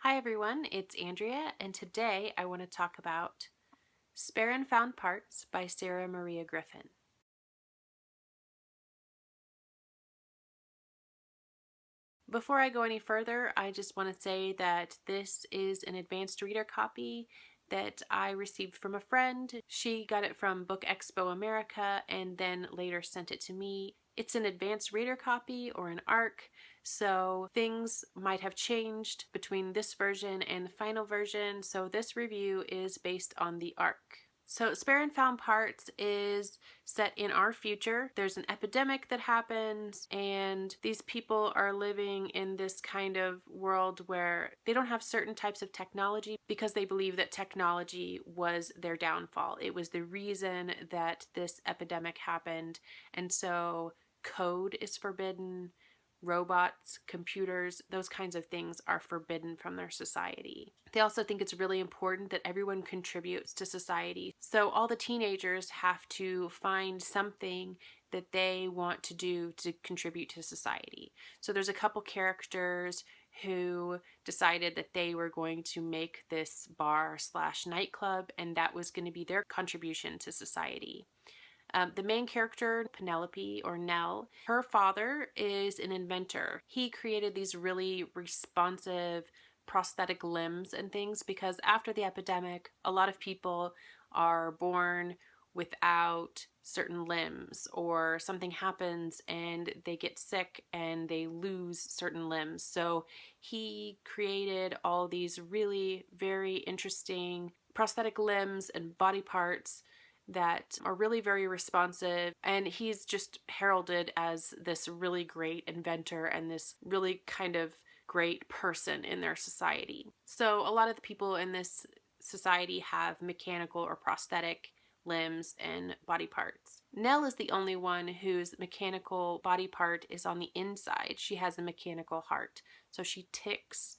Hi everyone, it's Andrea, and today I want to talk about Spare and Found Parts by Sarah Maria Griffin. Before I go any further, I just want to say that this is an advanced reader copy that I received from a friend. She got it from Book Expo America and then later sent it to me. It's an advanced reader copy or an ARC, so things might have changed between this version and the final version, so this review is based on the ARC. So Spare and Found Parts is set in our future. There's an epidemic that happens, and these people are living in this kind of world where they don't have certain types of technology because they believe that technology was their downfall. It was the reason that this epidemic happened, and so code is forbidden. Robots, computers, those kinds of things are forbidden from their society. They also think it's really important that everyone contributes to society. So all the teenagers have to find something that they want to do to contribute to society. So there's a couple characters who decided that they were going to make this bar slash nightclub, and that was going to be their contribution to society. The main character, Penelope or Nell, her father is an inventor. He created these really responsive prosthetic limbs and things because after the epidemic, a lot of people are born without certain limbs, or something happens and they get sick and they lose certain limbs. So he created all these really very interesting prosthetic limbs and body parts that are really very responsive, and he's just heralded as this really great inventor and this really kind of great person in their society. So a lot of the people in this society have mechanical or prosthetic limbs and body parts. Nell is the only one whose mechanical body part is on the inside. She has a mechanical heart, so she ticks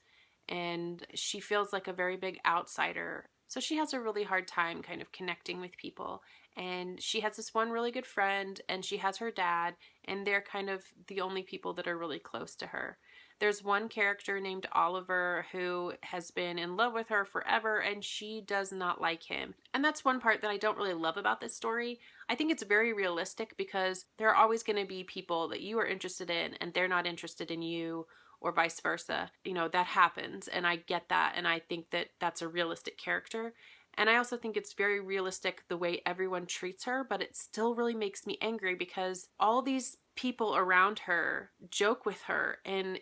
and she feels like a very big outsider. So she has a really hard time kind of connecting with people. And she has this one really good friend, and she has her dad, and they're kind of the only people that are really close to her. There's one character named Oliver who has been in love with her forever, and she does not like him. And that's one part that I don't really love about this story. I think it's very realistic because there are always going to be people that you are interested in and they're not interested in you, or vice versa. You know, that happens, and I get that, and I think that that's a realistic character. And I also think it's very realistic the way everyone treats her, but it still really makes me angry because all these people around her joke with her, and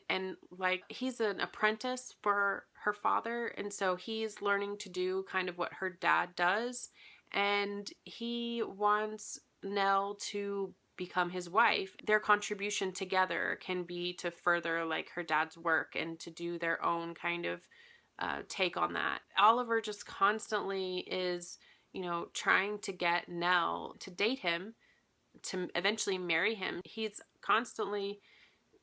like, he's an apprentice for her father, and so he's learning to do kind of what her dad does, and he wants Nell to become his wife. Their contribution together can be to further like her dad's work and to do their own kind of take on that. Oliver just constantly is, trying to get Nell to date him, to eventually marry him. He's constantly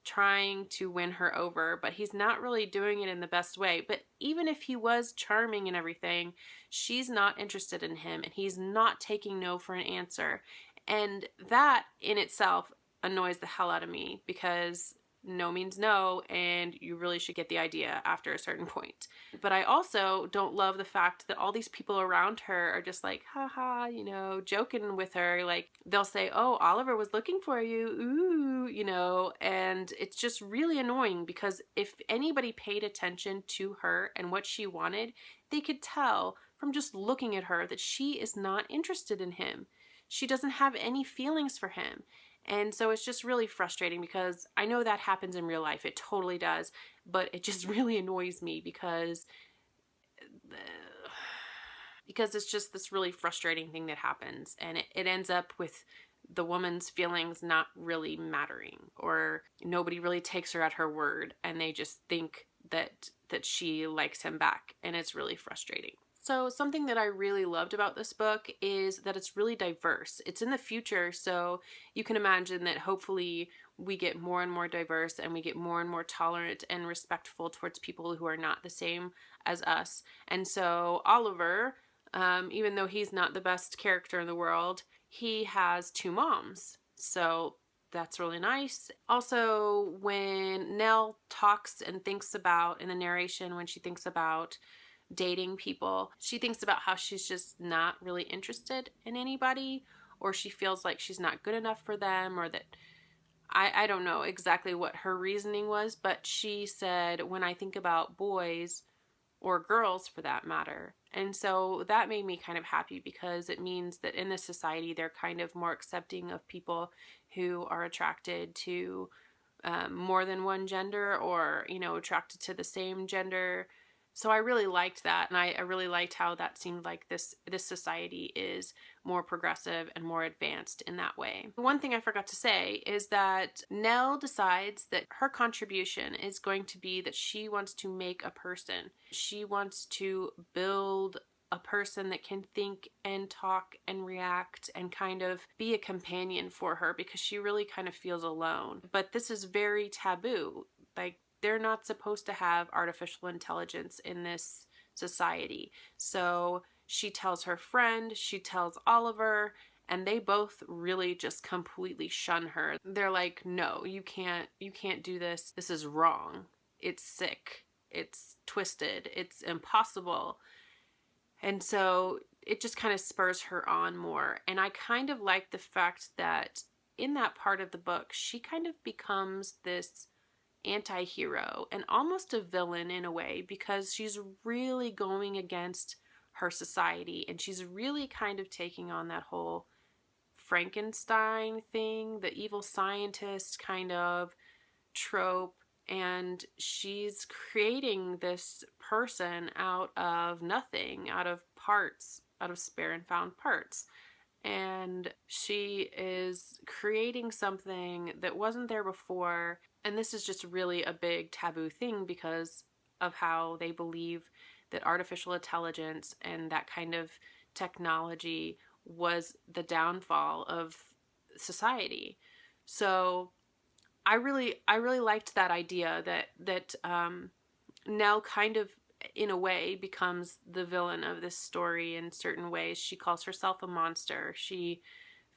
trying to win her over, but he's not really doing it in the best way. But even if he was charming and everything, she's not interested in him, and he's not taking no for an answer. And that in itself annoys the hell out of me because no means no, and you really should get the idea after a certain point. But I also don't love the fact that all these people around her are just like, haha, joking with her. Like, they'll say, oh, Oliver was looking for you, ooh, and it's just really annoying because if anybody paid attention to her and what she wanted, they could tell from just looking at her that she is not interested in him. She doesn't have any feelings for him. And so it's just really frustrating because I know that happens in real life. It totally does. But it just really annoys me because it's just this really frustrating thing that happens. And it ends up with the woman's feelings not really mattering, or nobody really takes her at her word, and they just think that she likes him back. And it's really frustrating. So something that I really loved about this book is that it's really diverse. It's in the future, so you can imagine that hopefully we get more and more diverse, and we get more and more tolerant and respectful towards people who are not the same as us. And so Oliver, even though he's not the best character in the world, he has two moms. So that's really nice. Also, when Nell talks and thinks about, in the narration, when she thinks about dating people, she thinks about how she's just not really interested in anybody, or she feels like she's not good enough for them, or that I don't know exactly what her reasoning was, but she said, when I think about boys, or girls for that matter. And so that made me kind of happy, because it means that in this society, they're kind of more accepting of people who are attracted to more than one gender, or, attracted to the same gender. So I really liked that, and I really liked how that seemed like this society is more progressive and more advanced in that way. One thing I forgot to say is that Nell decides that her contribution is going to be that she wants to make a person. She wants to build a person that can think and talk and react and kind of be a companion for her, because she really kind of feels alone. But this is very taboo. Like, they're not supposed to have artificial intelligence in this society. So she tells her friend, she tells Oliver, and they both really just completely shun her. They're like, no, you can't do this. This is wrong. It's sick. It's twisted. It's impossible. And so it just kind of spurs her on more. And I kind of like the fact that in that part of the book, she kind of becomes this anti-hero and almost a villain in a way, because she's really going against her society, and she's really kind of taking on that whole Frankenstein thing, the evil scientist kind of trope, and she's creating this person out of nothing, out of parts, out of spare and found parts. And she is creating something that wasn't there before. And this is just really a big taboo thing, because of how they believe that artificial intelligence and that kind of technology was the downfall of society. So I really liked that idea that Nell kind of, in a way, becomes the villain of this story in certain ways. She calls herself a monster. She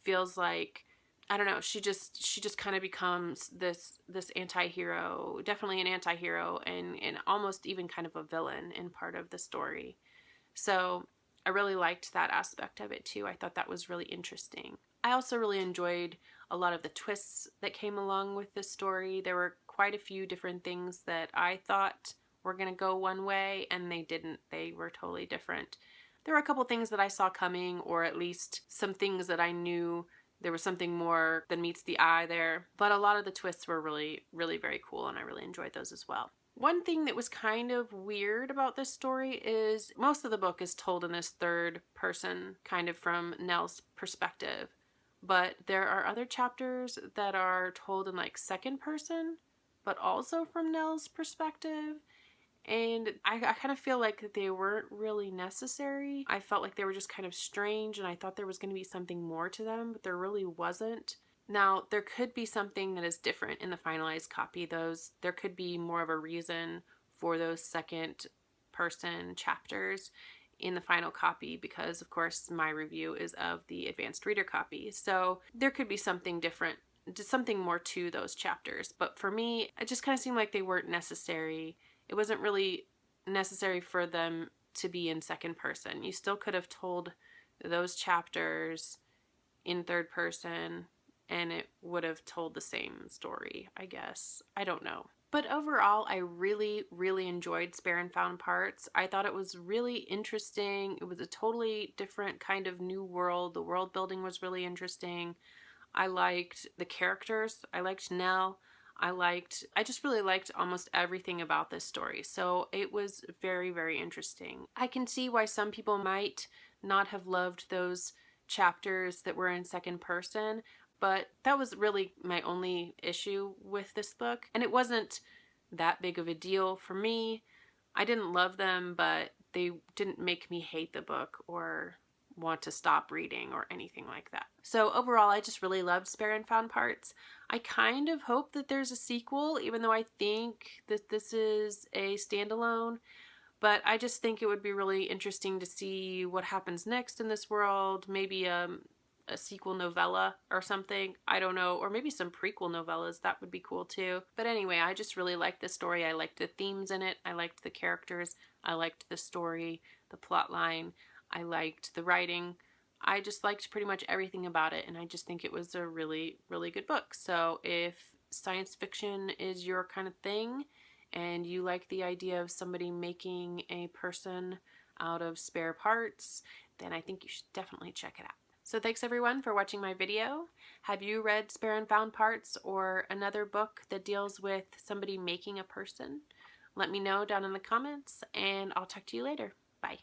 feels like, I don't know, she just kind of becomes this anti-hero, definitely an anti-hero, and almost even kind of a villain in part of the story. So I really liked that aspect of it too. I thought that was really interesting. I also really enjoyed a lot of the twists that came along with this story. There were quite a few different things that I thought were going to go one way, and they didn't. They were totally different. There were a couple things that I saw coming, or at least some things that I knew there was something more than meets the eye there. But a lot of the twists were really, really very cool, and I really enjoyed those as well. One thing that was kind of weird about this story is most of the book is told in this third person, kind of from Nell's perspective. But there are other chapters that are told in like second person, but also from Nell's perspective. And I kind of feel like they weren't really necessary. I felt like they were just kind of strange, and I thought there was going to be something more to them, but there really wasn't. Now, there could be something that is different in the finalized copy. There could be more of a reason for those second person chapters in the final copy, because of course my review is of the advanced reader copy. So there could be something different, just something more to those chapters. But for me, it just kind of seemed like they weren't necessary. It wasn't really necessary for them to be in second person. You still could have told those chapters in third person, and it would have told the same story, I guess. I don't know. But overall, I really, really enjoyed Spare and Found Parts. I thought it was really interesting. It was a totally different kind of new world. The world building was really interesting. I liked the characters. I liked Nell. I just really liked almost everything about this story. So it was very, very interesting. I can see why some people might not have loved those chapters that were in second person, but that was really my only issue with this book. And it wasn't that big of a deal for me. I didn't love them, but they didn't make me hate the book or want to stop reading or anything like that. So overall, I just really loved Spare and Found Parts. I kind of hope that there's a sequel, even though I think that this is a standalone. But I just think it would be really interesting to see what happens next in this world. Maybe a sequel novella or something. I don't know, or maybe some prequel novellas. That would be cool too. But anyway, I just really liked the story. I liked the themes in it. I liked the characters. I liked the story, the plot line. I liked the writing. I just liked pretty much everything about it, and I just think it was a really, really good book. So if science fiction is your kind of thing, and you like the idea of somebody making a person out of spare parts, then I think you should definitely check it out. So thanks everyone for watching my video. Have you read Spare and Found Parts or another book that deals with somebody making a person? Let me know down in the comments, and I'll talk to you later. Bye.